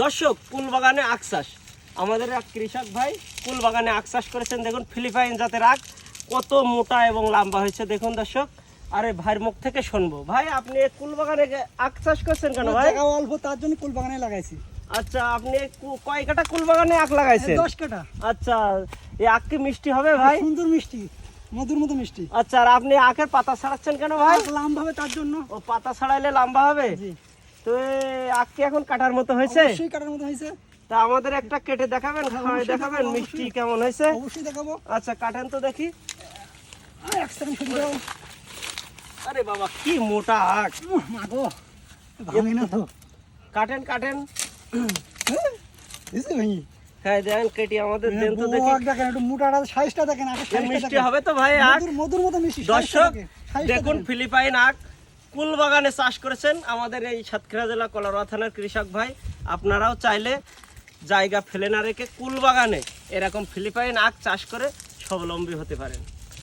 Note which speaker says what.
Speaker 1: দর্শক, কুল বাগানে আখ চাষ, আমাদের এক কৃষক ভাই কুল বাগানে আখ চাষ করেছেন। দেখুন ফিলিপাইন জাতের আখ কত মোটা এবং লম্বা হয়েছে দেখুন দর্শক। আরে ভাইয়ের মুখ থেকে শুনবো, ভাই আপনি কুল বাগানে আখ চাষ করছেন কেন ভাই?
Speaker 2: অল্প, তার জন্য কুল বাগানে লাগাইছি।
Speaker 1: আচ্ছা, আপনি কয় কাটা কুল বাগানে আখ লাগাইছেন?
Speaker 2: 10 কাটা।
Speaker 1: আচ্ছা, এই আখ কি মিষ্টি হবে ভাই?
Speaker 2: সুন্দর মিষ্টি, মধুর মতো মিষ্টি।
Speaker 1: আচ্ছা, আর আপনি আখের পাতা ছাড়াচ্ছেন কেন ভাই?
Speaker 2: লম্বা হবে তার জন্য।
Speaker 1: ও, পাতা ছাড়াইলে লম্বা হবে।
Speaker 2: জি।
Speaker 1: তো এই আখ কি এখন কাটার মতো হয়েছে?
Speaker 2: অবশ্যই কাটার মতো হয়েছে।
Speaker 1: তা আমাদের একটা কেটে দেখাবেন, খাওয়াই দেখাবেন মিষ্টি কেমন হয়েছে?
Speaker 2: অবশ্যই দেখাবো।
Speaker 1: আচ্ছা, কাটেন তো দেখি।
Speaker 2: এক সেকেন্ড শুরু দাও।
Speaker 1: আরে বাবা, কি মোটা আখ!
Speaker 2: মা গো, ভাঙে না তো।
Speaker 1: কাটেন কাটেন।
Speaker 2: দিছে ভাই।
Speaker 1: হ্যাঁ, দেন কেটে আমাদের দেন তো দেখি।
Speaker 2: আখ দেখেন, একটু মোটাটা সাইজটা দেখেন, আখের
Speaker 1: এ
Speaker 2: সাইজটা
Speaker 1: মিষ্টি
Speaker 2: দেখেন।
Speaker 1: হবে তো ভাই আখ?
Speaker 2: মধুর মতো মিষ্টি।
Speaker 1: দর্শক দেখুন, ফিলিপাইন আখ কুল বাগানে চাষ করেছেন আমাদের এই সাতক্ষীরা জেলা কলারোয়া থানার কৃষক ভাই। আপনারাও চাইলে জায়গা ফেলে না রেখে কুল বাগানে এরকম ফিলিপাইন আখ চাষ করে স্বাবলম্বী হতে পারেন।